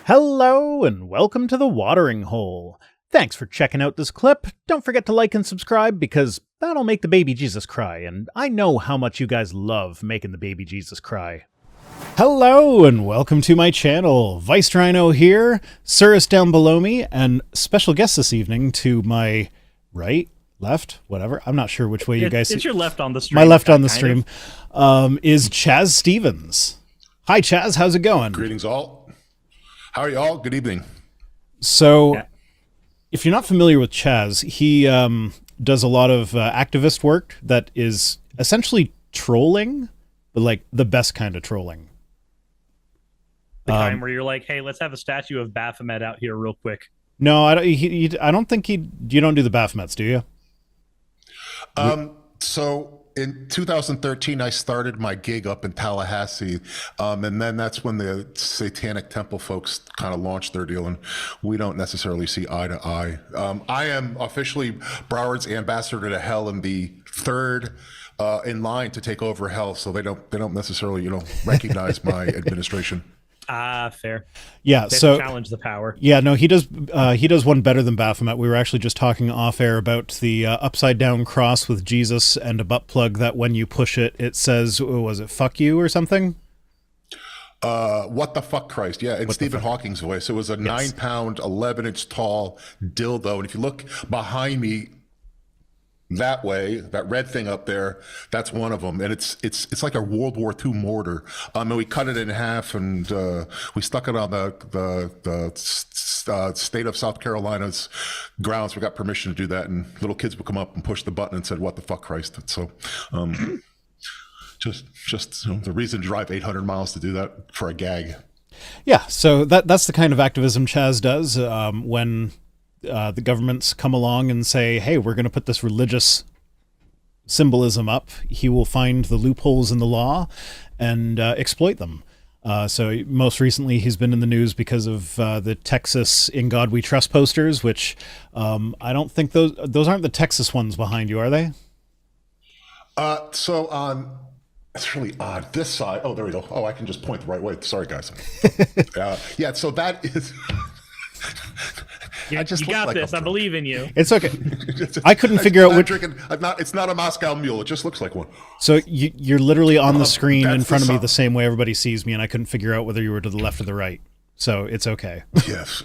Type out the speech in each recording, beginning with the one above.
Hello and welcome to the Watering Hole. Thanks for checking out this clip. Don't forget to like and subscribe because that'll make the baby Jesus cry, and I know how much you guys love making the baby Jesus cry. Hello and welcome to my channel. Vice Rhino here, Cirrus down below me, and special guest this evening to my right, left, whatever. I'm not sure which way you guys see. It's your left on the stream. My left on the stream is Chaz Stevens. Hi Chaz, how's it going? Greetings all. How are y'all? Good evening. So, if you're not familiar with Chaz, he does a lot of activist work that is essentially trolling, but like the best kind of trolling. The kind where you're like, hey, let's have a statue of Baphomet out here real quick. No, I don't think you don't do the Baphomets, do you? So in 2013, I started my gig up in Tallahassee, and then that's when the Satanic Temple folks kind of launched their deal, and we don't necessarily see eye to eye. I am officially Broward's ambassador to hell and the third in line to take over hell, so they don't necessarily recognize my administration. Fair. Yeah, they so challenge the power. Yeah, no, he does one better than Baphomet. We were actually just talking off air about the upside down cross with Jesus and a butt plug that when you push it, it says, was it fuck you or something? What the fuck, Christ? Yeah, in Stephen Hawking's voice. It was a 9-pound, 11-inch tall dildo, and if you look behind me, that way, that red thing up there, that's one of them, and it's like a World War II mortar. And we cut it in half, and we stuck it on the state of South Carolina's grounds. We got permission to do that, and little kids would come up and push the button and said, "What the fuck, Christ?" And so, just the reason to drive 800 miles to do that for a gag. Yeah, so that's the kind of activism Chaz does when. The governments come along and say, hey, we're going to put this religious symbolism up. He will find the loopholes in the law and exploit them. So most recently, he's been in the news because of the Texas In God We Trust posters, which I don't think those aren't the Texas ones behind you, are they? So on... It's really odd. This side... Oh, there we go. Oh, I can just point the right way. Sorry, guys. Yeah, so that is... You got this. I believe in you. It's okay. I couldn't figure out which. It's not a Moscow Mule. It just looks like one. So you're literally on the screen in front of me the same way everybody sees me, and I couldn't figure out whether you were to the left or the right. So it's okay. Yes.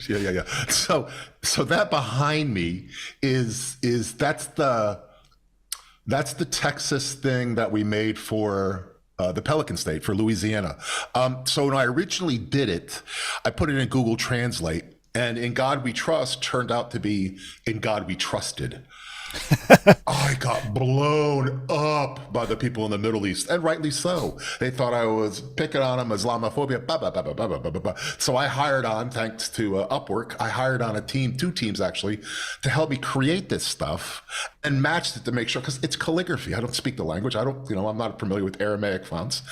Yeah. So that behind me is that's the Texas thing that we made for the Pelican State, for Louisiana. So when I originally did it, I put it in Google Translate. And In God We Trust turned out to be In God We Trusted. I got blown up by the people in the Middle East, and rightly so. They thought I was picking on them, Islamophobia, blah, blah, blah, blah, blah, blah, blah, blah. So I hired on, thanks to Upwork, I hired on a team, 2 teams actually, to help me create this stuff and matched it to make sure, because it's calligraphy. I don't speak the language. I'm not familiar with Aramaic fonts.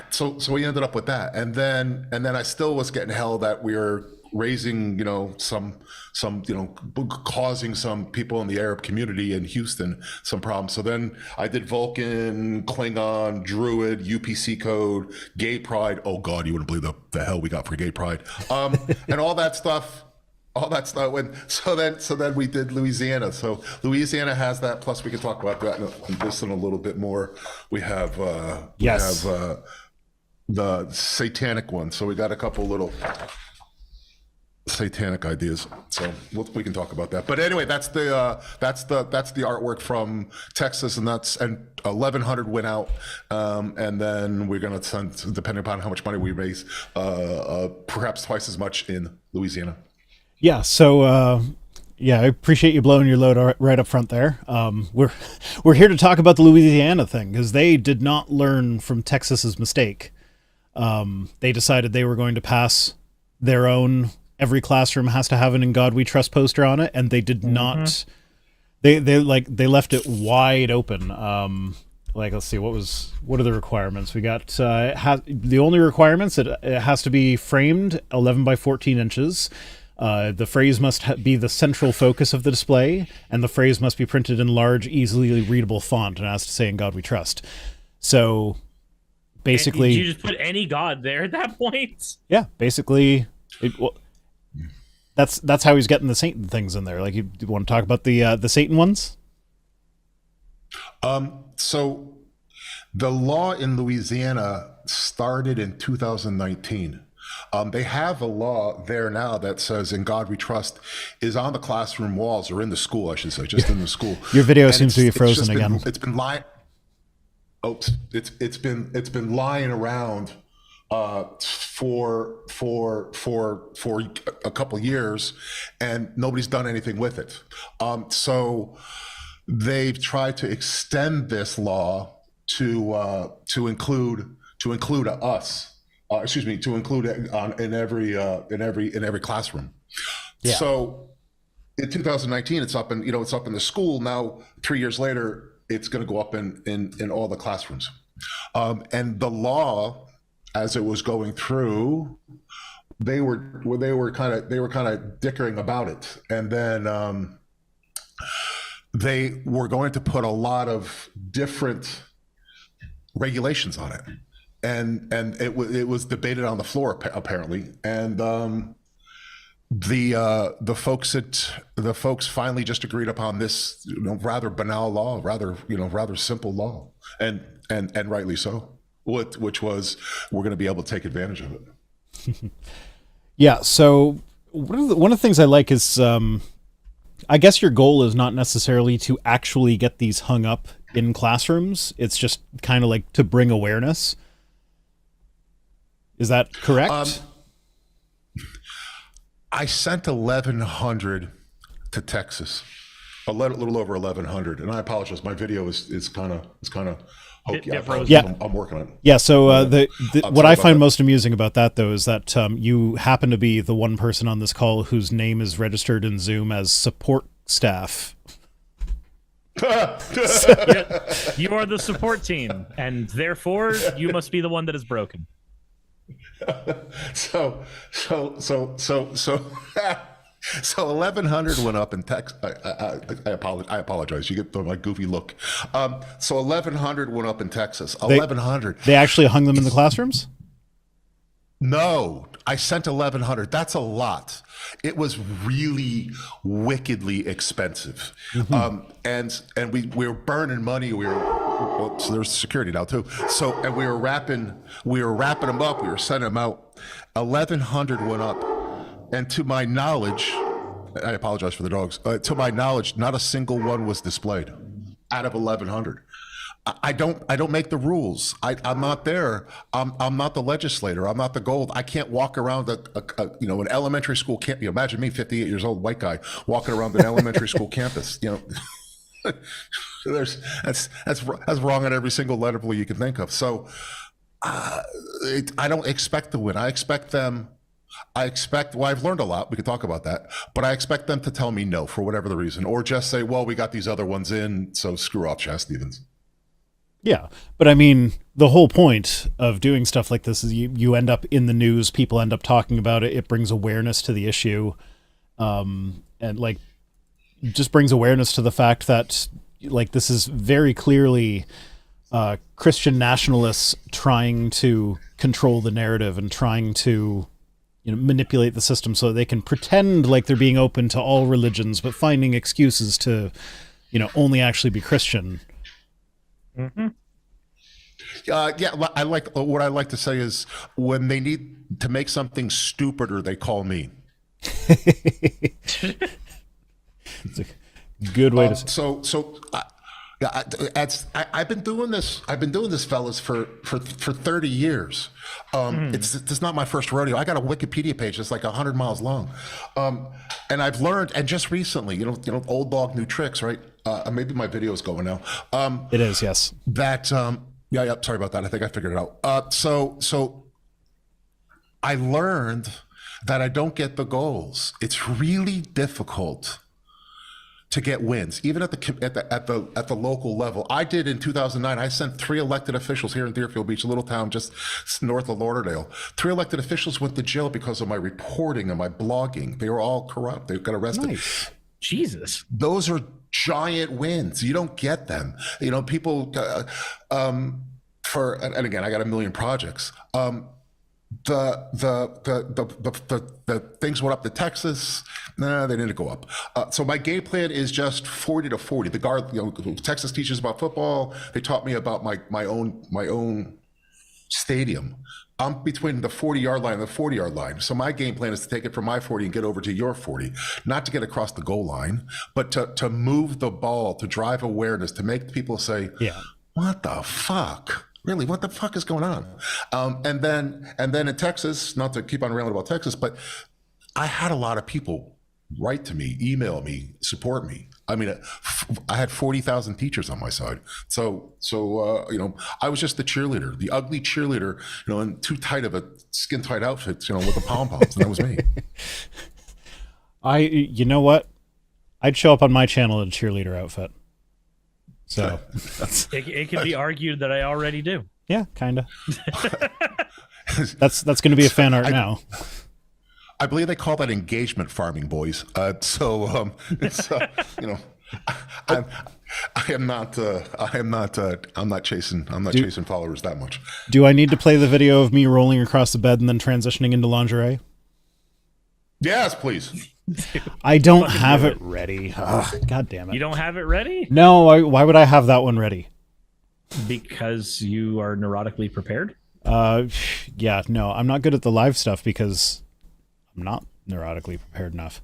So we ended up with that, and then I still was getting hell that we were raising, some causing some people in the Arab community in Houston some problems. So then I did Vulcan, Klingon, Druid, UPC code, Gay Pride. Oh God, you wouldn't believe the hell we got for Gay Pride, and all that stuff. So then we did Louisiana. So Louisiana has that. Plus, we can talk about that in this in a little bit more. We have the satanic one. So we got a couple little satanic ideas. So we can talk about that. But anyway, that's the artwork from Texas, and 1,100 went out, and then we're gonna send, depending upon how much money we raise, perhaps twice as much in Louisiana. Yeah, so I appreciate you blowing your load right up front there. We're here to talk about the Louisiana thing because they did not learn from Texas's mistake. They decided they were going to pass their own. Every classroom has to have an In God We Trust poster on it, and they did not. They left it wide open. Let's see, what are the requirements? We got the only requirements that it has to be framed 11 by 14 inches. The phrase must be the central focus of the display, and the phrase must be printed in large, easily readable font, and has to say "In God We Trust." So basically, you just put any god there at that point. yeah, basically, that's how he's getting the Satan things in there. Like, you want to talk about the Satan ones? So the law in Louisiana started in 2019. They have a law there now that says "In God We Trust" is on the classroom walls, or in the school, I should say, just in the school. Your video seems to be frozen again. It's been lying. Oops, it's been lying around for a couple years, and nobody's done anything with it. So they've tried to extend this law to include us. To include it in every classroom. Yeah. So in 2019, it's up in the school now. 3 years later, it's going to go up in all the classrooms. And the law, as it was going through, they were kind of dickering about it, and then they were going to put a lot of different regulations on it. And it was debated on the floor apparently, and the folks finally just agreed upon this rather banal law, rather simple law, and rightly so. Which was, we're going to be able to take advantage of it. Yeah. So one of the things I like is, I guess your goal is not necessarily to actually get these hung up in classrooms. It's just kind of like to bring awareness. Is that correct? I sent 1,100 to Texas, a little over 1,100, and I apologize. My video is kind of hokey. Yeah, I'm working on it. Yeah. So what I find most amusing about that, though, is that you happen to be the one person on this call whose name is registered in Zoom as support staff. Yeah, you are the support team, and therefore you must be the one that is broken. So 1,100 went up in Texas. I apologize. You get my goofy look. So 1,100 went up in Texas. 1,100. They actually hung them in the classrooms? No, I sent 1,100. That's a lot. It was really wickedly expensive. Mm-hmm. And we were burning money. So there's security now too. So, and we were wrapping them up. We were sending them out. 1,100 went up. And to my knowledge, I apologize for the dogs. To my knowledge, not a single one was displayed out of 1,100. I don't make the rules. I'm not there. I'm not the legislator. I'm not the gold. I can't walk around an elementary school camp. Imagine me, 58 years old, white guy, walking around an elementary school campus. That's wrong on every single level you can think of. So I don't expect to win. I expect, well, I've learned a lot. We could talk about that, but I expect them to tell me no for whatever the reason, or just say, well, we got these other ones in, so screw off, Chaz Stevens. Yeah, but I mean, the whole point of doing stuff like this is you end up in the news, people end up talking about it, it brings awareness to the issue, and like, just brings awareness to the fact that, like, this is very clearly Christian nationalists trying to control the narrative and trying to manipulate the system so they can pretend like they're being open to all religions, but finding excuses to, only actually be Christian. Mm-hmm. I like what I like to say is, when they need to make something stupider, they call me. It's a good way to. I've been doing this. Fellas, for 30 years. It's not my first rodeo. I got a Wikipedia page that's like 100 miles long, and I've learned. And just recently, old dog, new tricks, right? Maybe my video is going now. It is, yes. That yeah. Sorry about that. I think I figured it out. So I learned that I don't get the goals. It's really difficult to get wins, even at the local level. I did in 2009. I sent 3 elected officials here in Deerfield Beach, a little town just north of Lauderdale. 3 elected officials went to jail because of my reporting and my blogging. They were all corrupt. They got arrested. Nice. Jesus. Those are giant wins. You don't get them. People. and again, I got a million projects. The things went up to Texas. Nah, they didn't go up. So my game plan is just 40 to 40. The guard, Texas teaches about football. They taught me about my own stadium. I'm between the 40-yard line and the 40-yard line. So my game plan is to take it from my 40 and get over to your 40, not to get across the goal line, but to move the ball, to drive awareness, to make people say, Yeah. what the fuck? Really, what the fuck is going on? And then in Texas, not to keep on railing about Texas, but I had a lot of people write to me, email me, support me. I mean, I had 40,000 teachers on my side. So I was just the cheerleader, the ugly cheerleader, in too tight of a skin tight outfit, with the pom poms, and that was me. You know what? I'd show up on my channel in a cheerleader outfit. So it can be argued that I already do. Yeah, kind of. That's going to be a fan art now. I believe they call that engagement farming, boys. I'm not chasing followers that much. Do I need to play the video of me rolling across the bed and then transitioning into lingerie? Yes, please. I don't have it ready. Ugh, God damn it. You don't have it ready? No, why would I have that one ready? Because you are neurotically prepared? Yeah, no, I'm not good at the live stuff because I'm not neurotically prepared enough.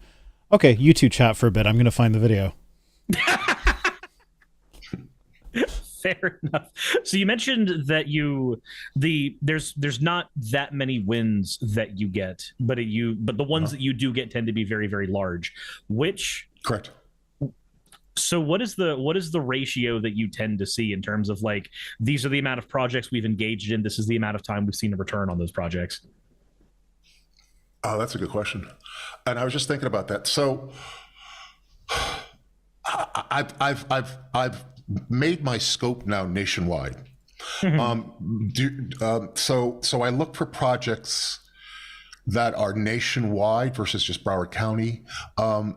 Okay, you two chat for a bit. I'm going to find the video. Fair enough. So you mentioned that there's not that many wins that you get, but the ones that you do get tend to be very, very large. Correct. So what is the ratio that you tend to see in terms of like, these are the amount of projects we've engaged in, this is the amount of time we've seen a return on those projects? Oh, that's a good question. And I was just thinking about that. So I've made my scope now nationwide. Mm-hmm. So I look for projects that are nationwide versus just Broward County, and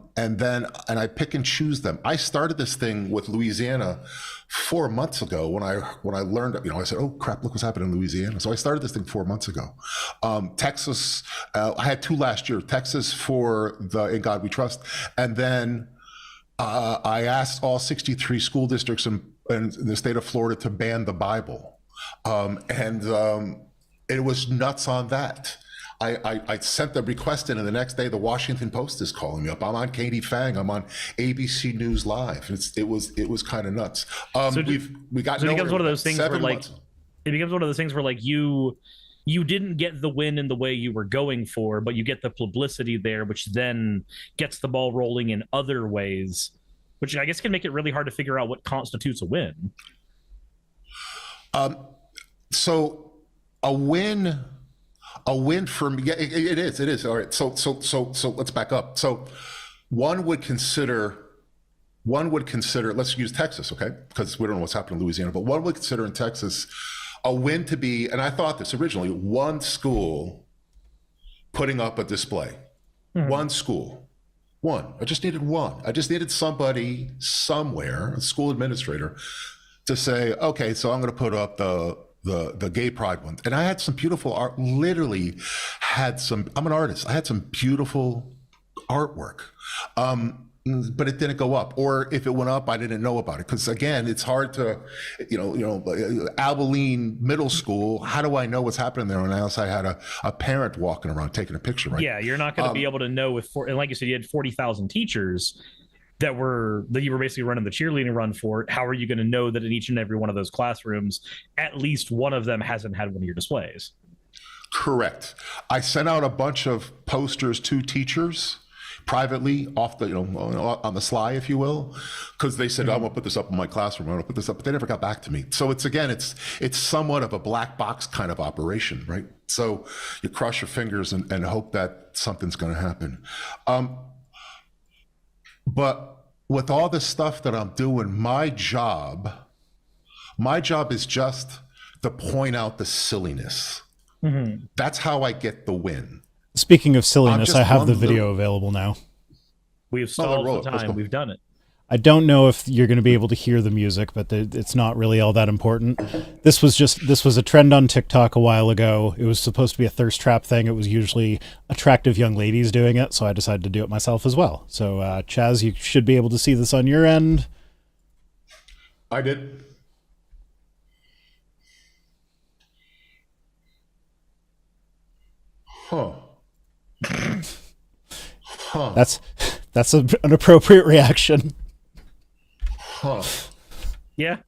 I pick and choose them. I started this thing with Louisiana 4 months ago when I learned, I said, oh crap, look what's happening in Louisiana. So I started this thing 4 months ago. Texas, I had 2 last year. Texas for the In God We Trust, and then I asked all 63 school districts in the state of Florida to ban the Bible, and it was nuts on that. I sent the request in, and the next day the Washington Post is calling me up. I'm on Katie Fang. I'm on ABC News Live. It was kind of nuts. We got. So it becomes one of those things where like you didn't get the win in the way you were going for, but you get the publicity there, which then gets the ball rolling in other ways, which I guess can make it really hard to figure out what constitutes a win. So a win for me, yeah, it is. All right. So let's back up. So one would consider, let's use Texas, okay? Because we don't know what's happening in Louisiana, but one would consider in Texas a win to be, and I thought this originally, one school putting up a display. Mm-hmm. One school. I just needed one. I just needed somebody somewhere, a school administrator, to say, okay, so I'm going to put up the gay pride one. And I had some beautiful art, I'm an artist. I had some beautiful artwork. But it didn't go up, or if it went up, I didn't know about it. Because again, it's hard to, Abilene Middle School. How do I know what's happening there unless I had a parent walking around taking a picture? Right? Yeah, you're not going to be able to know and like you said, you had 40,000 teachers that you were basically running the cheerleading run for. How are you going to know that in each and every one of those classrooms, at least one of them hasn't had one of your displays? Correct. I sent out a bunch of posters to teachers privately, off the on the sly, if you will, because they said, I'm gonna put this up in my classroom, I'm gonna put this up, but they never got back to me. So it's somewhat of a black box kind of operation, right? So you cross your fingers and hope that something's gonna happen. But with all this stuff that I'm doing, my job is just to point out the silliness. Mm-hmm. That's how I get the win. Speaking of silliness, I have the video available now. We've stalled the time. We've done it. I don't know if you're going to be able to hear the music, but it's not really all that important. This was a trend on TikTok a while ago. It was supposed to be a thirst trap thing. It was usually attractive young ladies doing it, so I decided to do it myself as well. So, Chaz, you should be able to see this on your end. I did. Huh. Huh. That's an appropriate reaction. Huh. Yeah.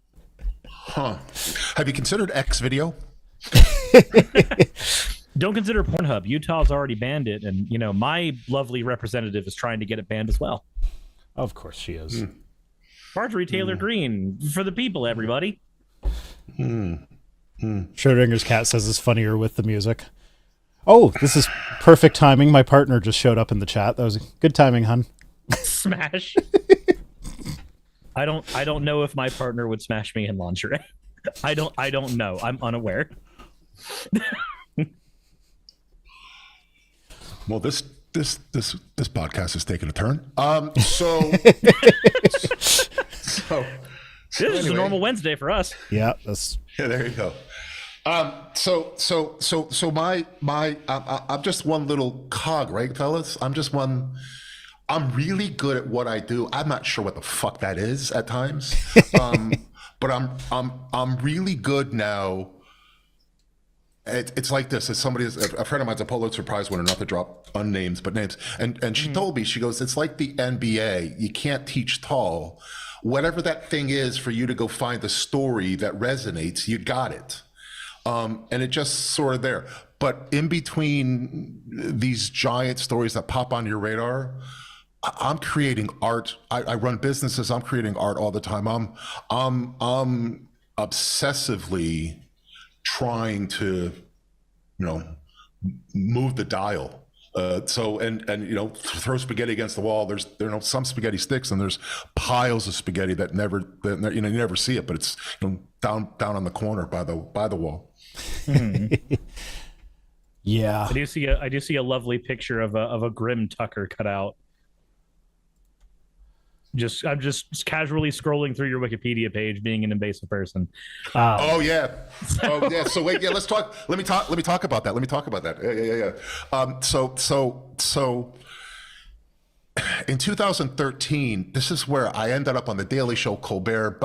Huh. Have you considered X video? Don't consider Pornhub. Utah's already banned it, and my lovely representative is trying to get it banned as well. Of course she is. Marjorie Taylor Greene for the people, everybody. Schrodinger's cat says it's funnier with the music. Oh, this is perfect timing. My partner just showed up in the chat. That was good timing, hun. Smash. I don't know if my partner would smash me in lingerie. I don't know. I'm unaware. Well, this podcast is taking a turn. So This is a normal Wednesday for us. Yeah, there you go. So I'm just one little cog, right, fellas? I'm really good at what I do. I'm not sure what the fuck that is at times, but I'm really good now. It's like this. It's a friend of mine's a Pulitzer Prize winner, not to drop unnames, but names. And she told me, she goes, it's like the NBA. You can't teach tall. Whatever that thing is for you to go find the story that resonates, you got it. And it just sort of there. But in between these giant stories that pop on your radar, I'm creating art. I run businesses. I'm creating art all the time. I'm obsessively trying to, move the dial. Throw spaghetti against the wall. There are some spaghetti sticks, and there's piles of spaghetti that you never see it, but it's down on the corner by the wall. Yeah. I do see a lovely picture of a Grim Tucker cut out. I'm just casually scrolling through your Wikipedia page, being an invasive person. Oh yeah. So wait, yeah. Let's talk. Let me talk about that. Yeah. So in 2013, this is where I ended up on the Daily Show, Colbert.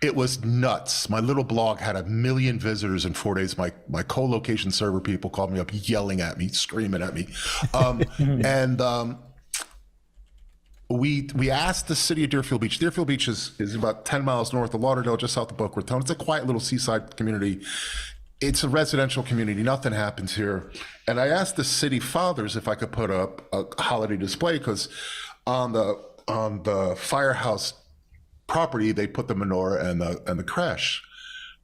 It was nuts. My little blog had 1 million visitors in 4 days. My co-location server people called me up, yelling at me, screaming at me, We asked the city of Deerfield Beach. Deerfield Beach is about 10 miles north of Lauderdale, just south of Boca Raton. It's a quiet little seaside community. It's a residential community. Nothing happens here. And I asked the city fathers if I could put up a holiday display, because on the firehouse property, they put the menorah and the creche.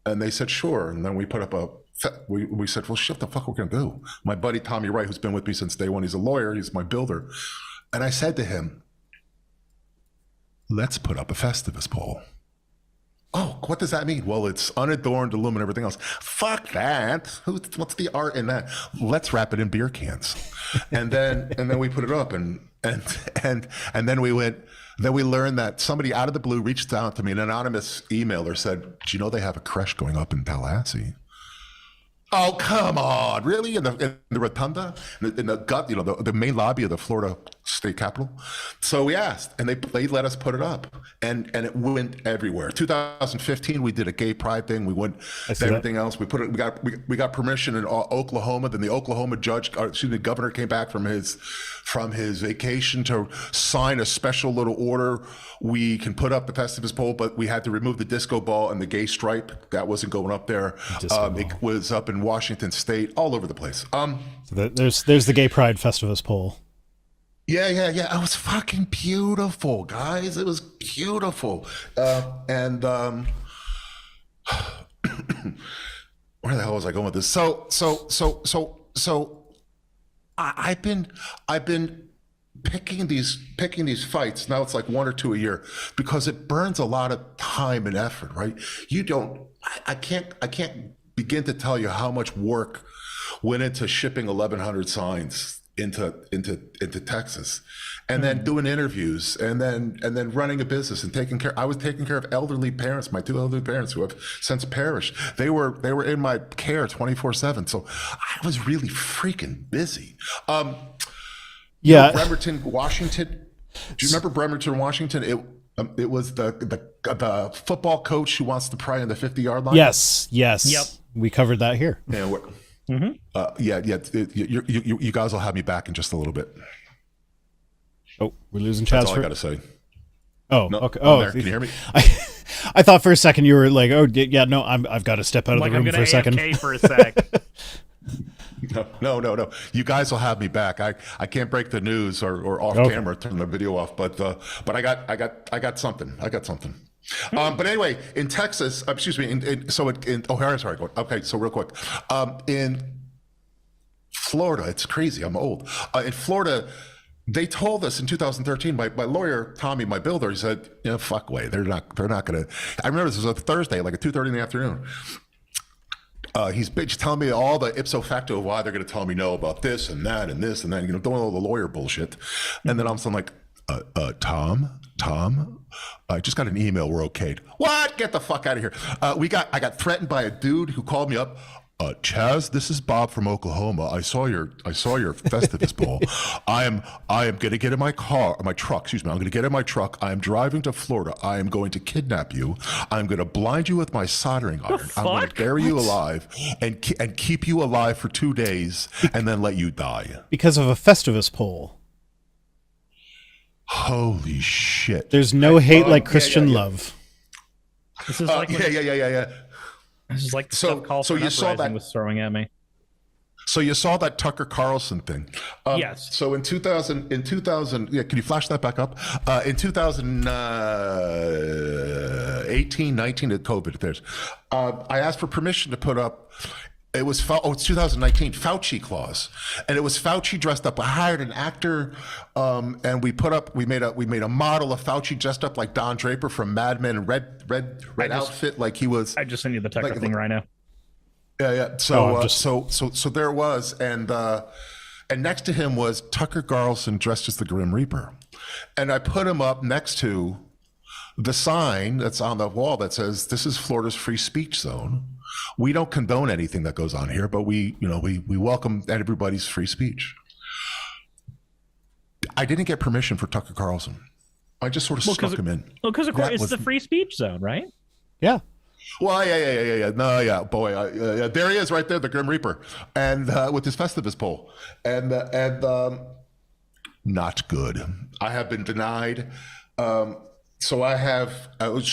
And they said, sure. And then we put up we said, well, shit, the fuck we're going to do? My buddy Tommy Wright, who's been with me since day one, he's a lawyer. He's my builder. And I said to him, let's put up a Festivus pole. Oh, what does that mean? Well, it's unadorned, aluminum, everything else. Fuck that. What's the art in that? Let's wrap it in beer cans. And then we put it up, and then we went. Then we learned that somebody out of the blue reached out to me, an anonymous emailer said, "Do you know they have a creche going up in Tallahassee?" Oh, come on. Really? In the rotunda? In the gut, the main lobby of the Florida state capitol? So we asked, and they let us put it up. And it went everywhere. 2015, we did a gay pride thing. We went everything else. We got permission in Oklahoma. Then the Oklahoma governor came back from his vacation to sign a special little order. We can put up the Festivus pole, but we had to remove the disco ball and the gay stripe. That wasn't going up there. It was up in Washington State, all over the place. So there's the Gay Pride Festivus pole. Yeah. It was fucking beautiful, guys. It was beautiful. Where the hell was I going with this? So I've been picking these fights. Now it's like 1 or 2 a year, because it burns a lot of time and effort, right? I can't begin to tell you how much work went into shipping 1,100 signs into Texas, and then doing interviews, and then running a business and taking care. I was taking care of elderly parents, my 2 elderly parents who have since perished. They were in my care 24/7. So I was really freaking busy. Yeah, Bremerton, Washington. Do you remember Bremerton, Washington? It was the football coach who wants to pry on the 50-yard line. Yes. Yep. We covered that here. Yeah. You guys will have me back in just a little bit. Oh, we're losing Chaz. That's all I got to say. Oh, no, okay. Oh, there. Can you hear me? I thought for a second you were like, oh, yeah, no, I've got to step out of the room for a second. AFK for a sec. No. You guys will have me back. I can't break the news or off camera, turn the video off. But I got something. But anyway, in Texas, excuse me. Okay, so real quick, in Florida, it's crazy. I'm old. In Florida, they told us in 2013. My lawyer Tommy, my builder, he said, fuck way. They're not gonna. I remember this was a Thursday, like at 2:30 in the afternoon. He's telling me all the ipso facto of why they're going to tell me no about this and that and this and that, doing all the lawyer bullshit. And then I'm like, Tom, I just got an email. We're okayed. What? Get the fuck out of here. I got threatened by a dude who called me up. Chaz, this is Bob from Oklahoma. I saw your Festivus bowl. I am going to get in my truck. Excuse me. I'm going to get in my truck. I am driving to Florida. I am going to kidnap you. I'm going to blind you with my soldering iron. I'm going to bury you alive and keep you alive for 2 days and then let you die because of a Festivus poll. Holy shit! There's no hate like Christian love. This is like yeah. This is like the so you saw that was throwing at me. So you saw that Tucker Carlson thing. Yes. So in 2000, yeah, can you flash that back up? In 2018, 19, at COVID, there's. I asked for permission to put up. It's 2019 Fauci clause, and it was Fauci dressed up. I hired an actor, and we made a model of Fauci dressed up like Don Draper from Mad Men, red outfit, like he was. I just sent you the Tucker thing right now. Yeah. So so there it was, and next to him was Tucker Carlson dressed as the Grim Reaper, and I put him up next to the sign that's on the wall that says, "This is Florida's free speech zone. We don't condone anything that goes on here, but we welcome everybody's free speech." I didn't get permission for Tucker Carlson. I just sort of stuck him in. Well, because of course it's the free speech zone, right? Yeah. Well, yeah. No, yeah, boy, there he is, right there, the Grim Reaper, and with his Festivus pole, and not good. I have been denied. So I have,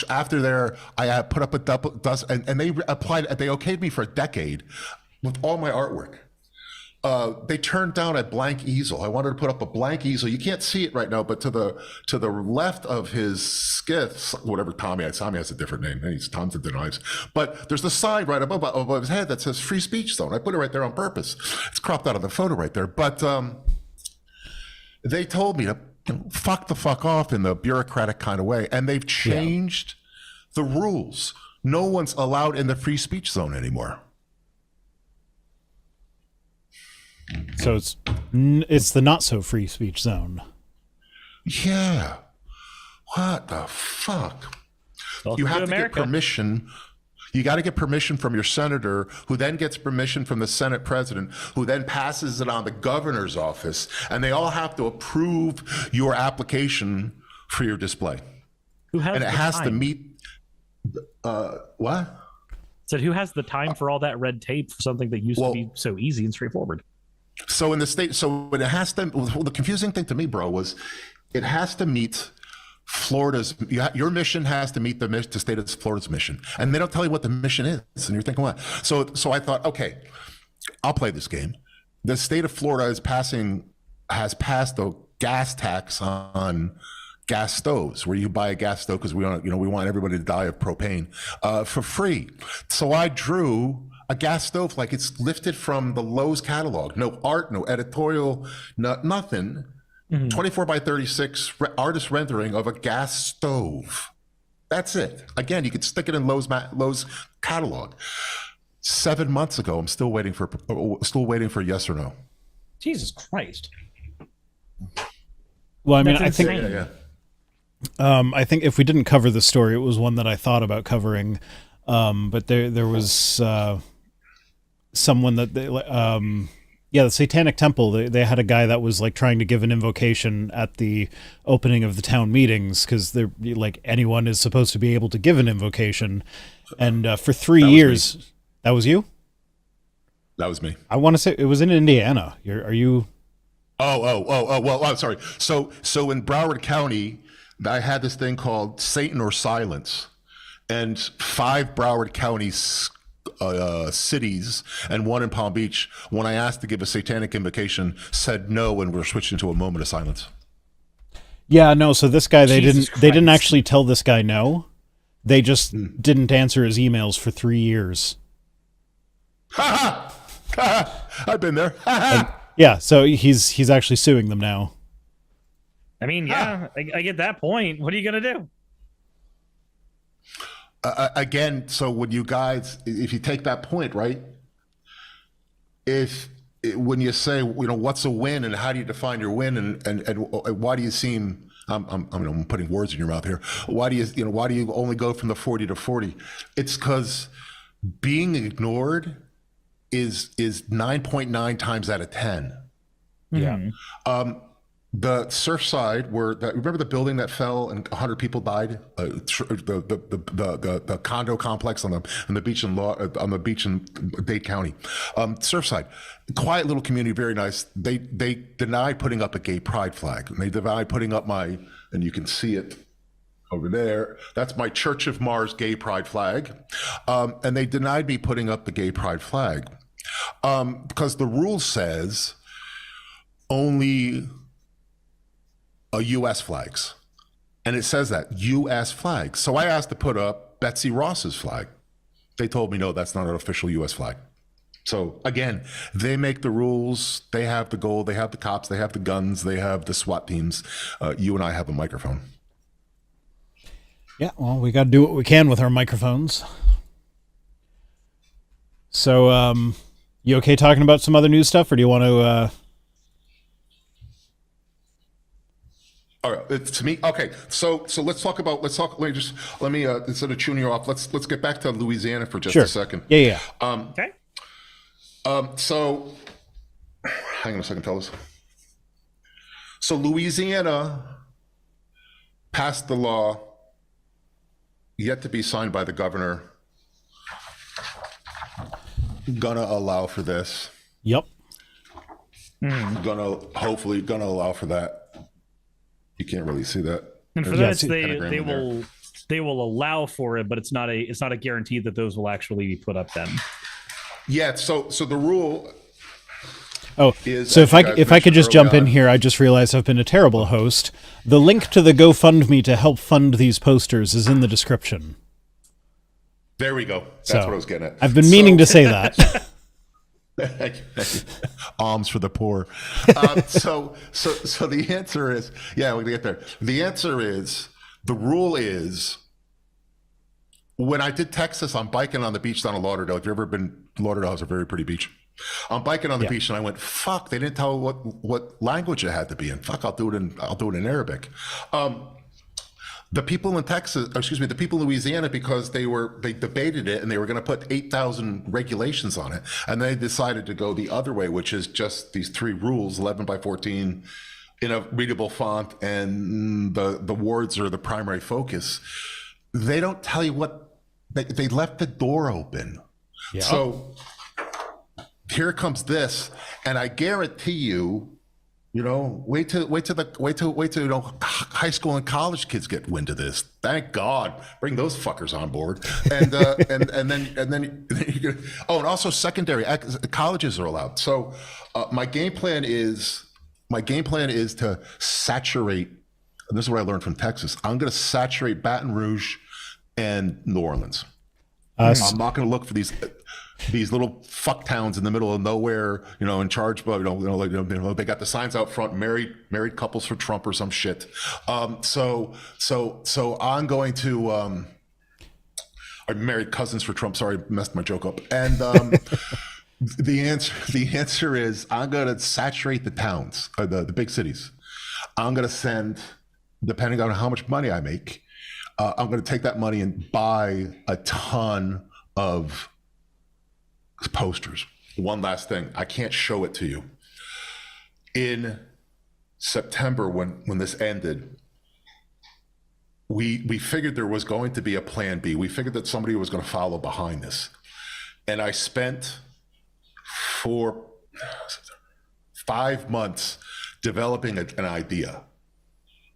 after there, I have put up a double dust, and they applied, they okayed me for a decade with all my artwork. They turned down a blank easel. I wanted to put up a blank easel. You can't see it right now, but to the left of his skiff, whatever Tommy has a different name. He's Tom's of denies. But there's the sign right above his head that says free speech zone. I put it right there on purpose. It's cropped out of the photo right there. But they told me to fuck the fuck off in the bureaucratic kind of way. And they've changed the rules. No one's allowed in the free speech zone anymore. So it's the not so free speech zone. Yeah. What the fuck? Welcome you have to America. Get permission. You got to get permission from your senator, who then gets permission from the Senate president, who then passes it on the governor's office, and they all have to approve your application for your display. Who has and it has time? To meet. What? Said who has the time for all that red tape for something that used to be so easy and straightforward? So in the state, it has to. Well, the confusing thing to me, bro, was it has to meet Florida's. Your mission has to meet the state of Florida's mission, and they don't tell you what the mission is, and you're thinking, what? So I thought, okay, I'll play this game. The state of Florida has passed a gas tax on gas stoves, where you buy a gas stove because we want everybody to die of propane for free. So I drew a gas stove like it's lifted from the Lowe's catalog. No art, no editorial, nothing. 24 by 36 artist rendering of a gas stove. That's it. Again, you could stick it in Lowe's catalog. 7 months ago, I'm still waiting for yes or no. Jesus Christ. Well, I mean, That's I think insane. I think if we didn't cover the story, it was one that I thought about covering. But there was someone that the Satanic Temple. They had a guy that was like trying to give an invocation at the opening of the town meetings because they're like anyone is supposed to be able to give an invocation, and for 3 years, me. that was you. That was me. I want to say it was in Indiana. Are you? Well, I'm sorry. So in Broward County, I had this thing called Satan or Silence, and 5 Broward County cities and 1 in Palm Beach, when I asked to give a satanic invocation, said no, and we're switching to a moment of silence. Yeah, no. So this guy, they Jesus didn't Christ. actually tell this guy no. They just didn't answer his emails for 3 years. Ha ha! I've been there. Ha ha! Yeah, so he's actually suing them now. I mean, yeah, I get that point. What are you going to do? Again, so when you guys, if you take that point, right? When you say, what's a win and how do you define your win and why do you seem, I'm putting words in your mouth here. Why do you only go from the 40 to 40? It's because being ignored is 9.9 times out of 10. Yeah. The Surfside, remember the building that fell and 100 people died? The condo complex on the beach in Dade County. Surfside, quiet little community, very nice. They denied putting up a gay pride flag. And they denied putting up and you can see it over there. That's my Church of Mars gay pride flag. And they denied me putting up the gay pride flag because the rule says only U.S. flags. And it says that, U.S. flags. So I asked to put up Betsy Ross's flag. They told me, no, that's not an official U.S. flag. So again, they make the rules. They have the gold. They have the cops. They have the guns. They have the SWAT teams. You and I have a microphone. Yeah, well, we got to do what we can with our microphones. So, you okay talking about some other news stuff, or do you want to... All right, it's to me. Okay, so let's talk. Let me instead of tuning you off, let's get back to Louisiana for just Sure. a second. Yeah. Okay. So hang on a second, fellas. So Louisiana passed the law, yet to be signed by the governor, gonna allow for this. Yep. Hopefully gonna allow for that. You can't really see that. And for Yeah, that, it's they will allow for it, but it's not a guarantee that those will actually be put up then. Yeah. So the rule. Oh, so if I could just jump in here, I just realized I've been a terrible host. The link to the GoFundMe to help fund these posters is in the description. There we go. That's what I was getting at. I've been meaning to say that. Thank you. Alms for the poor. So the answer is, yeah, we're gonna get there. The answer is, the rule is, when I did Texas, I'm biking on the beach down in Lauderdale. If you've ever been, Lauderdale has a very pretty beach. I'm biking on the beach and I went, fuck, they didn't tell what language it had to be in. Fuck, I'll do it in Arabic. The people in the people in Louisiana, because they debated it and they were going to put 8,000 regulations on it. And they decided to go the other way, which is just these 3 rules, 11 by 14 in a readable font. And the words are the primary focus. They don't tell you what, they left the door open. Yeah. So here comes this. And I guarantee you, wait till high school and college kids get wind of this. Thank God, bring those fuckers on board. And then and also secondary colleges are allowed. So my game plan is to saturate. And this is what I learned from Texas. I'm going to saturate Baton Rouge and New Orleans. I'm not going to look for these little fuck towns in the middle of nowhere, in charge, but they got the signs out front, married couples for Trump or some shit. So I'm going to, I married cousins for Trump. Sorry, messed my joke up. And The answer is I'm gonna saturate the towns, the big cities. I'm gonna send, depending on how much money I make, I'm gonna take that money and buy a ton of posters. One last thing, I can't show it to you. In September, when this ended, we figured there was going to be a plan B. We figured that somebody was going to follow behind this, and I spent for 5 months developing an idea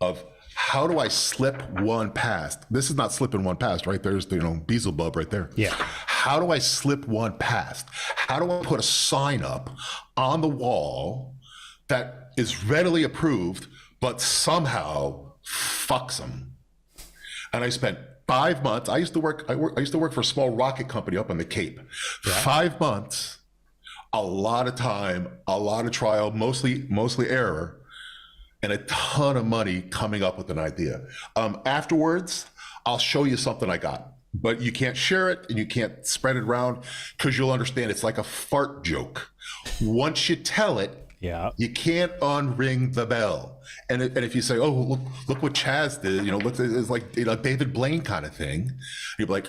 of how do I slip one past. This is not slipping one past, right? There's Beelzebub right there. Yeah. How do I slip one past? How do I put a sign up on the wall that is readily approved, but somehow fucks them? And I spent 5 months. I used to work for a small rocket company up on the Cape. Yeah. 5 months, a lot of time, a lot of trial, mostly error, and a ton of money coming up with an idea. Afterwards, I'll show you something I got, but you can't share it and you can't spread it around because you'll understand it's like a fart joke. Once you tell it, yeah, you can't unring the bell. And if you say, "Oh, look what Chaz did," look, it's like David Blaine kind of thing. You're like,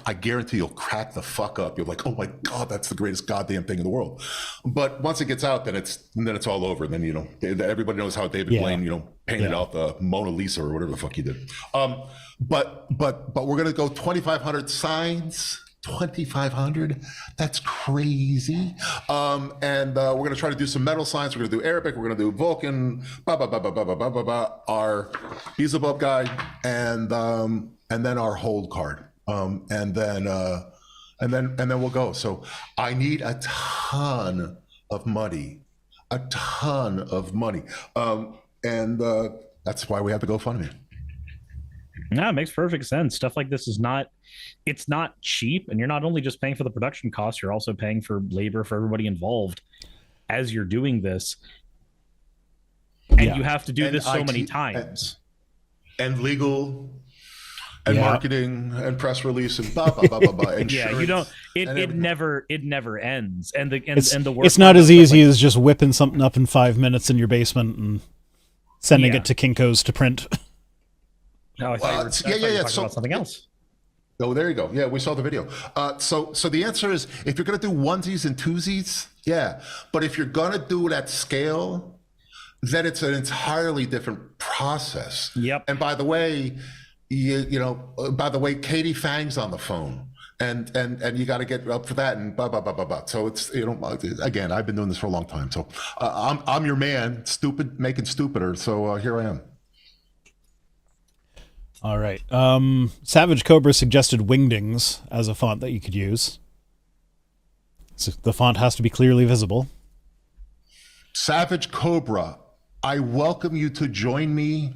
I guarantee you'll crack the fuck up. You're like, "Oh my God, that's the greatest goddamn thing in the world." But once it gets out, then it's all over. Then everybody knows how David Blaine painted out the Mona Lisa or whatever the fuck he did. But we're gonna go 2,500 signs. 2,500, that's crazy. And we're going to try to do some metal signs. We're going to do Arabic. We're going to do Vulcan, our Beelzebub guy, and then our hold card, and then we'll go. So I need a ton of money, and that's why we have to GoFundMe. No, it makes perfect sense. Stuff like this is not cheap, and you're not only just paying for the production costs, you're also paying for labor for everybody involved as you're doing this. And you have to do this so many times. And legal and marketing and press release and blah blah blah blah blah. Yeah, you don't it never ends. And the work, it's not as easy as just whipping something up in 5 minutes in your basement and sending it to Kinko's to print. No, I thought you were talking about something else. Oh, there you go. Yeah, we saw the video. So the answer is, if you're going to do onesies and twosies, yeah. But if you're going to do it at scale, then it's an entirely different process. Yep. And by the way, Katie Fang's on the phone. And you got to get up for that and blah blah blah blah blah. So it's again, I've been doing this for a long time. So I'm your man, stupid making stupider. So here I am. All right. Savage Cobra suggested Wingdings as a font that you could use. So the font has to be clearly visible. Savage Cobra, I welcome you to join me.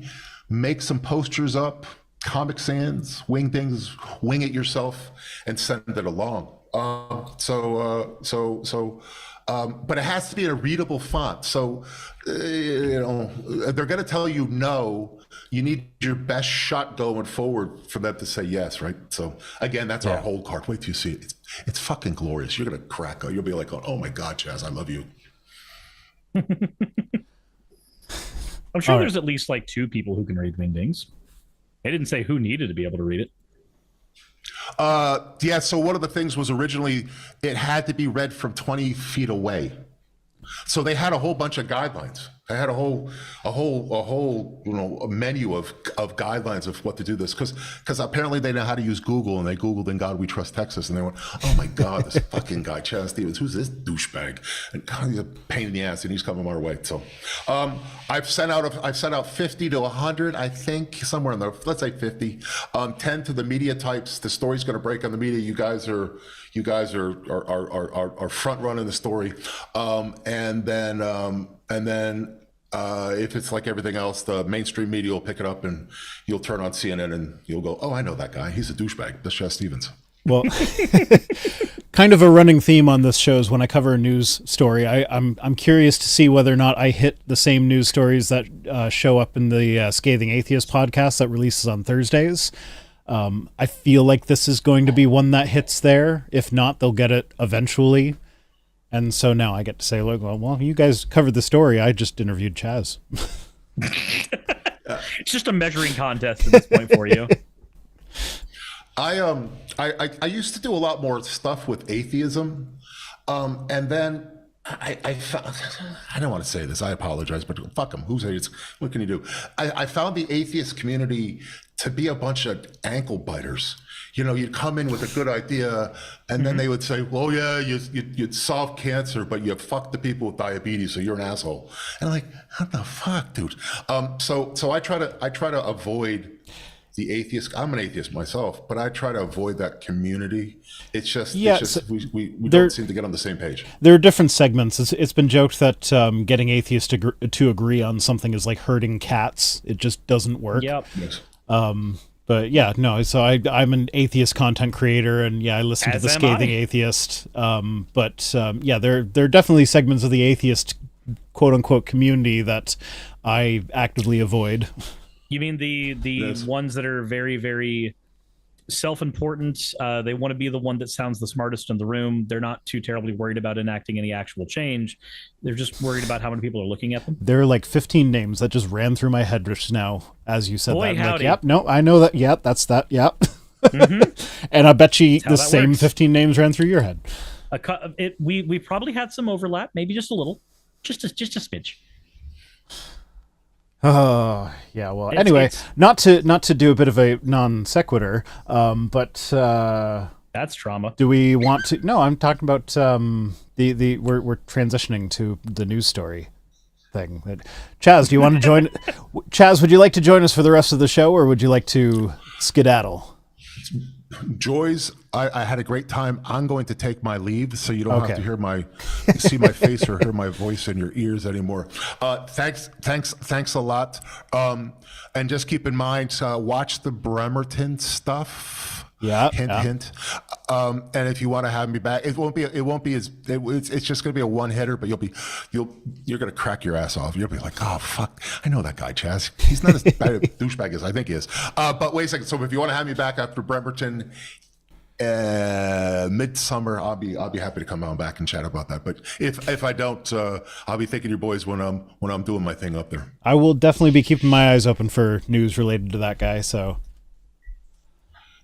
Make some posters up, Comic Sans, Wingdings, wing it yourself, and send it along. But it has to be a readable font. So, they're going to tell you no. You need your best shot going forward for them to say yes, right? So again, that's our whole card. Wait till you see it. It's fucking glorious. You're going to crack. You'll be like, "Oh my God, Chaz, I love you." I'm sure there's at least like 2 people who can read Wingdings. They didn't say who needed to be able to read it. So one of the things was originally it had to be read from 20 feet away. So they had a whole bunch of guidelines. I had a whole menu of guidelines of what to do this because apparently they know how to use Google, and they Googled "In God We Trust Texas," and they went, "Oh my God, this fucking guy Chaz Stevens, who's this douchebag?" And God, he's a pain in the ass, and he's coming our way. So I've sent out 50 to 100, I think, somewhere in there. Let's say 50. 10 to the media types. The story's going to break on the media. You guys are front running the story, and then if it's like everything else, the mainstream media will pick it up, and you'll turn on CNN and you'll go, "Oh, I know that guy. He's a douchebag. That's Chaz Stevens." Well, kind of a running theme on this show is when I cover a news story, I'm curious to see whether or not I hit the same news stories that show up in the Scathing Atheist podcast that releases on Thursdays. I feel like this is going to be one that hits there. If not, they'll get it eventually. And so now I get to say, look, well, you guys covered the story. I just interviewed Chaz. It's just a measuring contest at this point for you. I used to do a lot more stuff with atheism, and then I found, I don't want to say this. I apologize, but fuck them. Who's atheist? What can you do? I found the atheist community to be a bunch of ankle biters. You know, you'd come in with a good idea, and then they would say, "Well, yeah, you'd solve cancer, but you fucked the people with diabetes, so you're an asshole." And I'm like, what the fuck, dude? So I try to avoid the atheist. I'm an atheist myself, but I try to avoid that community. It's just we don't seem to get on the same page. There are different segments. It's been joked that getting atheists to agree on something is like herding cats. It just doesn't work. Yep. Yes. But yeah, no. So I'm an atheist content creator, and yeah, I listen to the As am Scathing I. Atheist. Yeah, there are definitely segments of the atheist quote unquote community that I actively avoid. You mean the Yes. ones that are very, very self-important? They want to be the one that sounds the smartest in the room. They're not too terribly worried about enacting any actual change. They're just worried about how many people are looking at them. There are like 15 names that just ran through my head just now as you said Boy, that. I'm like, howdy. yep, no, I know that. Yep, that's that. Yep. Mm-hmm. And I bet you That's how the that same works. 15 names ran through your head. We probably had some overlap, maybe just a little, just a smidge. Oh, yeah. Well, It's- anyway, it's- not to do a bit of a non sequitur, but That's trauma. do we want to? No, I'm talking about we're transitioning to the news story thing. Chaz, do you want to join? Chaz, would you like to join us for the rest of the show, or would you like to skedaddle? Joys, I had a great time. I'm going to take my leave, so you don't have Okay. to see my face or hear my voice in your ears anymore. Thanks a lot. And just keep in mind, watch the Bremerton stuff. Yeah, Hint, yeah. hint. And if you want to have me back, it won't be it's just going to be a one hitter, but you're going to crack your ass off. You'll be like, oh fuck, I know that guy, Chaz. He's not as bad a douchebag as I think he is. But wait a second. So if you want to have me back after Bremerton, midsummer, I'll be happy to come on back and chat about that. But if I don't, I'll be thanking your boys when I'm doing my thing up there. I will definitely be keeping my eyes open for news related to that guy. So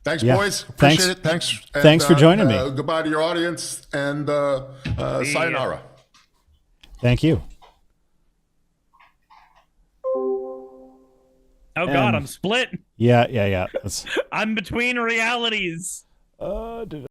Thanks, Yeah. boys. Thanks. Appreciate it. Thanks. Thanks for joining me. Goodbye to your audience, and sayonara. thank you. Oh God, I'm split. Yeah. That's. I'm between realities. Did